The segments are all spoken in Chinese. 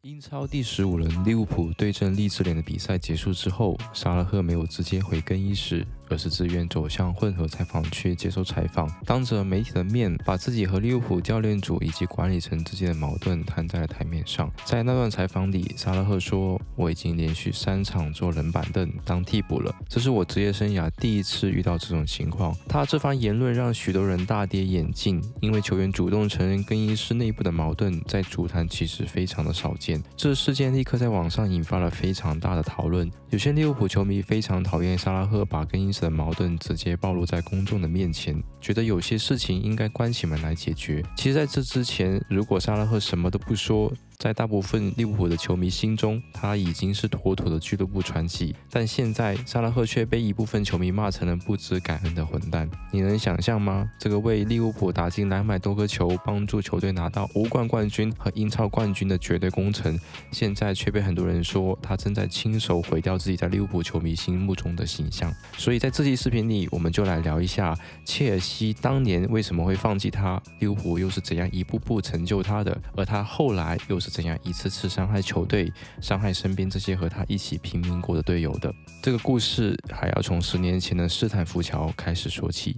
英超第15輪，利物浦對陣利茲聯的比賽結束之後，沙拉赫沒有直接回更衣室，而是自願走向混合採訪區接受採訪，當着媒體的面，把自己和利物浦教練組以及管理層之間的矛盾攤在了台面上。在那段採訪裡，沙拉赫說：“我已經連續3場坐冷板凳當替補了，這是我職業生涯第一次遇到這種情況。”他這番言論讓許多人大跌眼鏡，因為球員主動承認更衣室內部的矛盾，在足壇其實非常的少見。這事件立刻在網上引發了非常大的討論。有些利物浦球迷非常討厭沙拉赫把更衣室的矛盾直接暴露在公眾的面前，覺得有些事情應該關起門來解決。其實在這之前，如果沙拉赫什麼都不說，在大部分利物浦的球迷心中，他已經是妥妥的俱樂部傳奇。但現在，沙拉赫卻被一部分球迷罵成了不知感恩的混蛋。你能想象嗎？這個為利物浦打進200多個球，幫助球隊拿到歐冠冠軍和英超冠軍的絕對功臣，現在卻被很多人說他正在親手毀掉自己在利物浦球迷心目中的形象。所以在這期視頻裡，我們就來聊一下切爾西當年為什麼會放棄他，利物浦又是怎樣一步步成就他的，而他後來又是怎樣一次次傷害球隊、傷害身邊這些和他一起拼命過的隊友的。這個故事還要從10年前的斯坦福橋開始說起。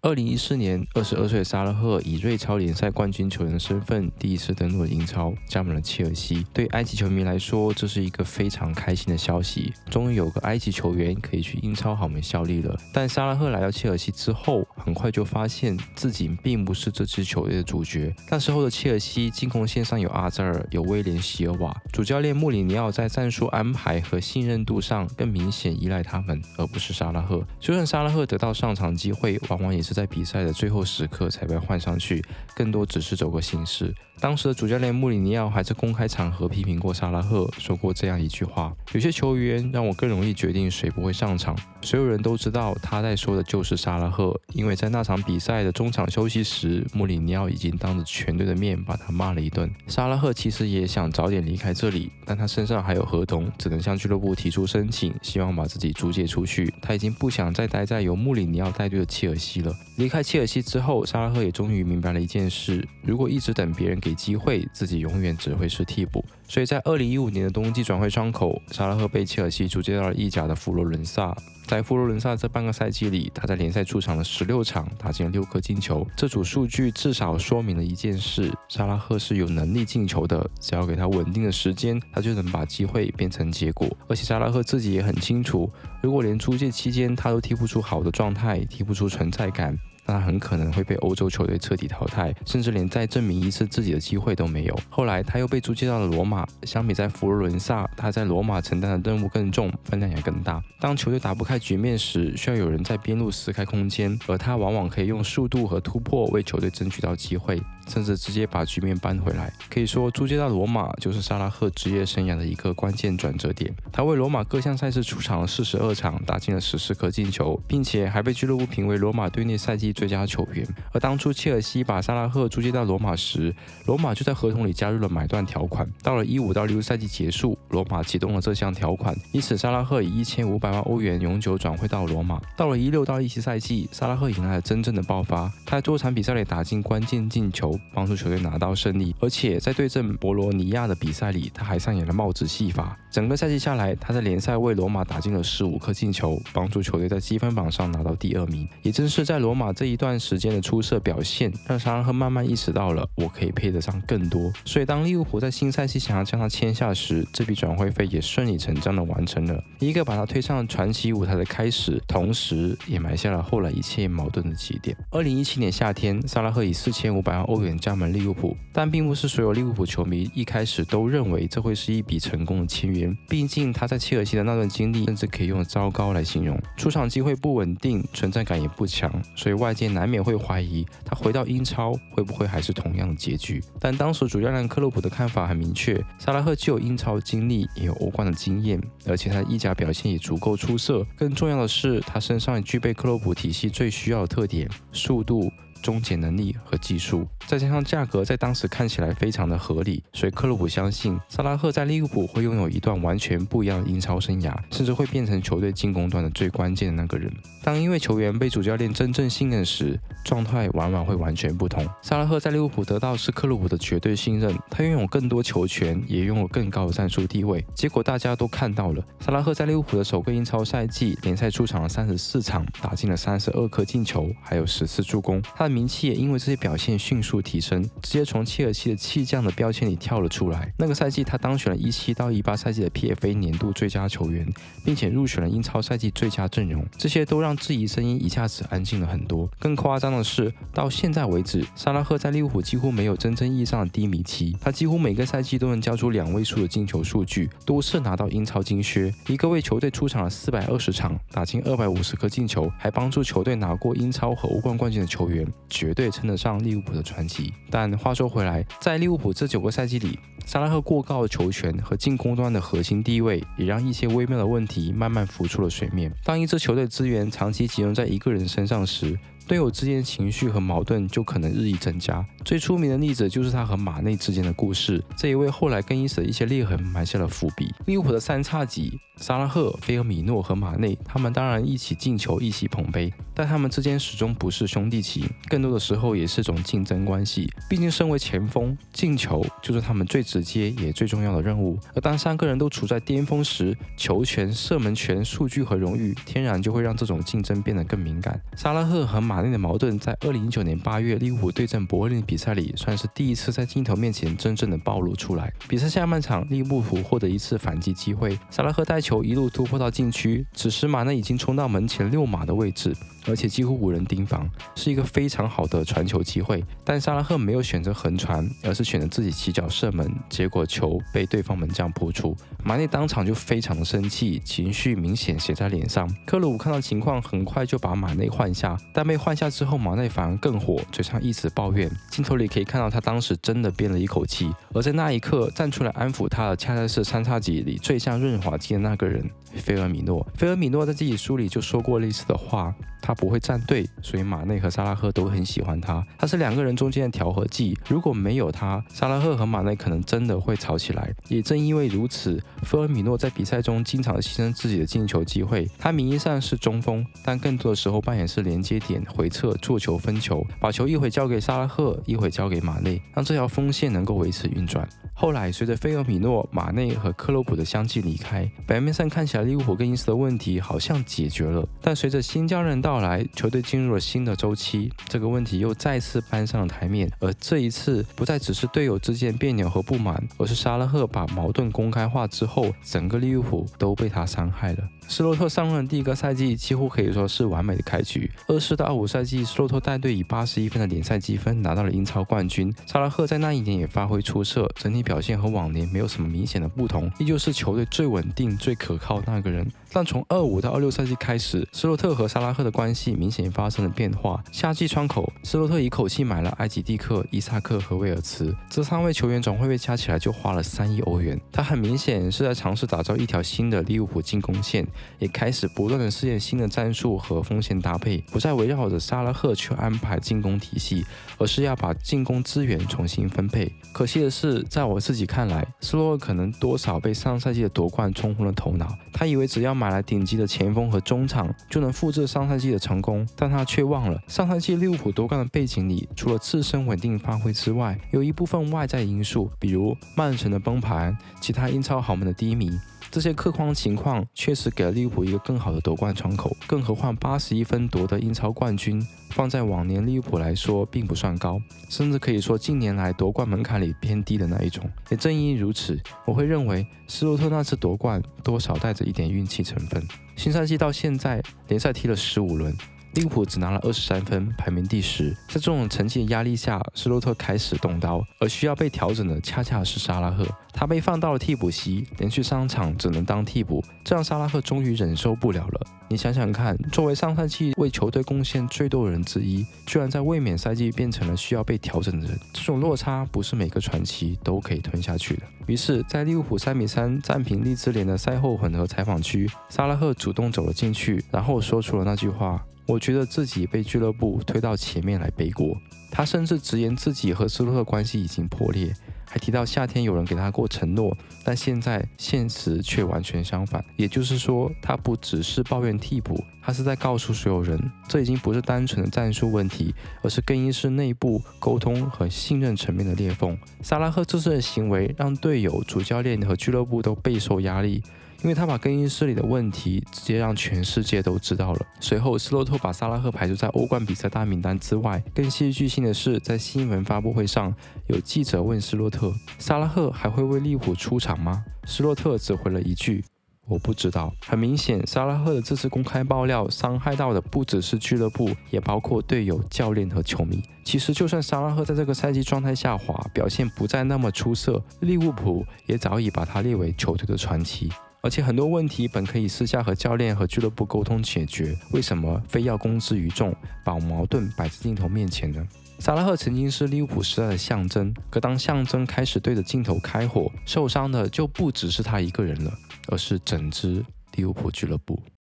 2014年，22歲的沙拉赫以瑞超聯賽冠軍球員的身份第一次登陸了英超，加盟了切爾西。對埃及球迷來說，這是一個非常開心的消息，終於有個埃及球員可以去英超豪門效力了。但沙拉赫來到切爾西之後，很快就發現自己並不是這支球隊的主角。那時候的切爾西進攻線上有阿扎爾，有威廉席爾瓦，主教練穆里尼奧在戰術安排和信任度上更明顯依賴他們，而不是沙拉赫。就算沙拉赫得到上場機會，往往也是在比賽的最後時刻才被換上去，更多只是走個形式。當時的主教練穆里尼奧還在公開場合批評過沙拉赫，說過這樣一句話：有些球員讓我更容易決定誰不會上場。所有人都知道他在說的就是沙拉赫，因為在那場比賽的中場休息時，穆里尼奧已經當着全隊的面把他罵了一頓。沙拉赫其實也想早點離開這裡，但他身上還有合同，只能向俱樂部提出申請，希望把自己租借出去。他已經不想再待在由穆里尼奧帶隊的切爾西了。離開切爾西之後，沙拉赫也終於明白了一件事：如果一直等別人給機會，自己永遠只會是替補。所以在2015年的冬季轉會窗口，沙拉赫被切爾西租借到了意甲的佛羅倫薩。在佛羅倫薩這半個賽季裡，他在聯賽出場了16場，打進了6顆進球。這組數據至少說明了一件事：沙拉赫是有能力進球的，只要給他穩定的時間，他就能把機會變成結果。而且沙拉赫自己也很清楚，如果連租借期間他都踢不出好的狀態，踢不出存在感，那他很可能會被歐洲球隊徹底淘汰，甚至連再證明一次自己的機會都沒有。後來他又被租借到了羅馬，相比在佛羅倫薩，他在羅馬承擔的任務更重，分量也更大。當球隊打不開局面時，需要有人在邊路撕開空間，而他往往可以用速度和突破為球隊爭取到機會，甚至直接把局面扳回來。可以說，租借到羅馬就是沙拉赫職業生涯的一個關鍵轉折點。他為羅馬各項賽事出場了42場，打進了14顆進球，並且還被俱樂部評為羅馬隊內賽季最佳球員。而當初切爾西把沙拉赫租借到羅馬時，羅馬就在合同裡加入了買斷條款。到了15到16賽季結束，羅馬啟動了這項條款，因此沙拉赫以1500萬歐元永久轉會到羅馬。到了16到17賽季，沙拉赫迎來了真正的爆發，他在多場比賽裡打進關鍵進球，幫助球隊拿到勝利。而且在對陣博羅尼亞的比賽裡，他還上演了帽子戲法。整個賽季下來，他在聯賽為羅馬打進了15顆進球，幫助球隊在積分榜上拿到第2名。也正是在羅馬這一段時間的出色表現，讓沙拉赫慢慢意識到了我可以配得上更多。所以當利物浦在新賽季想要將他簽下時，這筆轉會費也順理成章地完成了，一個把他推上了傳奇舞台的開始，同時也埋下了後來一切矛盾的起點。2017年夏天，沙拉赫以4500萬歐元加盟利物浦，但並不是所有利物浦球迷一開始都認為這會是一筆成功的簽約。畢竟他在切爾西的那段經歷，甚至可以用糟糕來形容。出場機會不穩定，存在感也不強，所以外界難免會懷疑他回到英超會不會還是同樣的結局。但當時主教練克洛普的看法很明確，沙拉赫既有英超經歷，也有歐冠的經驗，而且他的意甲表現也足夠出色。更重要的是，他身上也具備克洛普體系最需要的特點：速度、終結能力和技術，再加上價格在當時看起來非常的合理，所以克洛普相信薩拉赫在利物浦會擁有一段完全不一樣的英超生涯，甚至會變成球隊進攻端的最關鍵的那個人。當一位球員被主教練真正信任時，狀態往往會完全不同。薩拉赫在利物浦得到是克洛普的絕對信任，他擁有更多球權，也擁有更高的戰術地位。結果大家都看到了，薩拉赫在利物浦的首個英超賽季，聯賽出場了34場，打進了32顆進球，還有10次助攻。他的名氣也因為這些表現迅速提升，直接從切爾西的棄將的標籤裡跳了出來。那個賽季，他當選了17到18賽季的 PFA 年度最佳球員，並且入選了英超賽季最佳陣容。這些都讓質疑聲音一下子安靜了很多。更誇張的是，到現在為止，薩拉赫在利物浦幾乎沒有真正意義上的低迷期，他幾乎每個賽季都能交出2位數的進球數據，多次拿到英超金靴，一個為球隊出場了420場，打進250顆進球，還幫助球隊拿過英超和歐冠冠軍的球員，絕對稱得上利物浦的傳奇。但話說回來，在利物浦這9個賽季裡，薩拉赫過高的球權和進攻端的核心地位，也讓一些微妙的問題慢慢浮出了水面。當一支球隊資源長期集中在一個人身上時，隊友之間的情緒和矛盾就可能日益增加。最出名的例子就是他和馬內之間的故事，這也為後來更衣室的一些裂痕埋下了伏筆。利物浦的三叉戟薩拉赫、菲爾米諾和馬內，他們當然一起進球，一起捧杯，但他們之間始終不是兄弟情，更多的時候也是種競爭關係。畢竟身為前鋒，進球就是他們最直接也最重要的任務。而當3個人都處在巔峰時，球權、射門權、數據和榮譽，天然就會讓這種競爭變得更敏感。薩拉赫和馬內的矛盾在2019年8月利物浦對陣伯恩利比賽裡，算是第一次在鏡頭面前真正的暴露出來。比賽下半場，利物浦獲得一次反擊機會，薩拉赫帶球一路突破到禁區，此時馬內已經衝到門前6碼的位置，而且幾乎無人盯防，是一個非常好的傳球機會。但薩拉赫沒有選擇橫傳，而是選擇自己起腳射門，結果球被對方門將撲出。馬內當場就非常的生氣，情緒明顯寫在臉上。克洛普看到情況，很快就把馬內換下，但被換下之後，馬內反而更火，嘴上一直抱怨。鏡頭裡可以看到他當時真的憋了一口氣，而在那一刻站出來安撫他的，恰恰是三叉戟裡最像潤滑劑的那個人——菲爾米諾。菲爾米諾在自己書裡就說過類似的話，他不會站隊，所以馬內和薩拉赫都很喜歡他。他是2個人中間的調和劑，如果沒有他，薩拉赫和馬內可能真的會吵起來。也正因為如此，菲爾米諾在比賽中經常犧牲自己的進球機會。他名義上是中鋒，但更多的時候扮演是連接點、回撤、做球、分球，把球一會交給薩拉赫，一會交給馬內，讓這條鋒線能夠維持運轉。後來隨着菲爾米諾、馬內和克洛普的相繼離開，表面上看起來利物浦更衣室的問題好像解決了，但隨着新教練到來，球隊進入了新的週期，這個問題又再次搬上了台面。而這一次不再只是隊友之間別扭和不滿，而是薩拉赫把矛盾公開化之後，整個利物浦都被他傷害了。斯洛特上任的第1個賽季幾乎可以說是完美的開局。24到25賽季，斯洛特帶隊以81分的聯賽積分拿到了英超冠軍。薩拉赫在那一年也發揮出色，整體表現和往年沒有什麼明顯的不同，依舊是球隊最穩定、最可靠的那個人。但從25到26賽季開始，斯洛特和薩拉赫的關係明顯發生了變化。夏季窗口，斯洛特一口氣買了埃吉蒂克、伊薩克和威爾茨，這3位球員總會費加起來就花了3億歐元。他很明顯是在嘗試打造一條新的利物浦進攻線，也開始不斷的試驗新的戰術和鋒線搭配，不再圍繞着薩拉赫去安排進攻體系，而是要把進攻資源重新分配。可惜的是，在我自己看來，斯洛特可能多少被上賽季的奪冠沖昏了頭腦。他以為只要買來頂級的前鋒和中場，就能複製上賽季的成功，但他卻忘了，上賽季利物浦奪冠的背景裡，除了自身穩定發揮之外，有一部分外在因素，比如曼城的崩盤，其他英超豪門的低迷。這些客觀情況確實給了利物浦一個更好的奪冠窗口，更何況81分奪得英超冠軍，放在往年利物浦來說並不算高，甚至可以說近年來奪冠門檻裡偏低的那一種。也正因如此，我會認為斯洛特那次奪冠多少帶着一點運氣成分。新賽季到現在，聯賽踢了15輪。利物浦只拿了23分，排名第10。在這種成績的壓力下，斯洛特開始動刀，而需要被調整的恰恰是薩拉赫。他被放到了替補席，連續3場只能當替補，這讓薩拉赫終於忍受不了了。你想想看，作為上賽季為球隊貢獻最多的人之一，居然在衛冕賽季變成了需要被調整的人，這種落差不是每個傳奇都可以吞下去的。於是，在利物浦3-3戰平利茲聯的賽後混合採訪區，薩拉赫主動走了進去，然後說出了那句話：“我覺得自己被俱樂部推到前面來背鍋。”他甚至直言自己和斯洛特關係已經破裂，還提到夏天有人給他過承諾，但現在現實卻完全相反。也就是說，他不只是抱怨替補，他是在告訴所有人，這已經不是單純的戰術問題，而是更衣室內部溝通和信任層面的裂縫。薩拉赫這次的行為讓隊友、主教練和俱樂部都備受壓力。因為他把更衣室裡的問題直接讓全世界都知道了。隨後，斯洛特把薩拉赫排除在歐冠比賽大名單之外。更戲劇性的是，在新聞發布會上，有記者問斯洛特：“薩拉赫還會為利物浦出場嗎？”斯洛特只回了一句：“我不知道。”很明顯，薩拉赫的這次公開爆料傷害到的不只是俱樂部，也包括隊友、教練和球迷。其實，就算薩拉赫在這個賽季狀態下滑，表現不再那麼出色，利物浦也早已把他列為球隊的傳奇。而且很多問題本可以私下和教練和俱樂部溝通解決，為什麼非要公之於眾，把矛盾擺在鏡頭面前呢？薩拉赫曾經是利物浦時代的象徵，可當象徵開始對着鏡頭開火，受傷的就不只是他一個人了，而是整支利物浦俱樂部。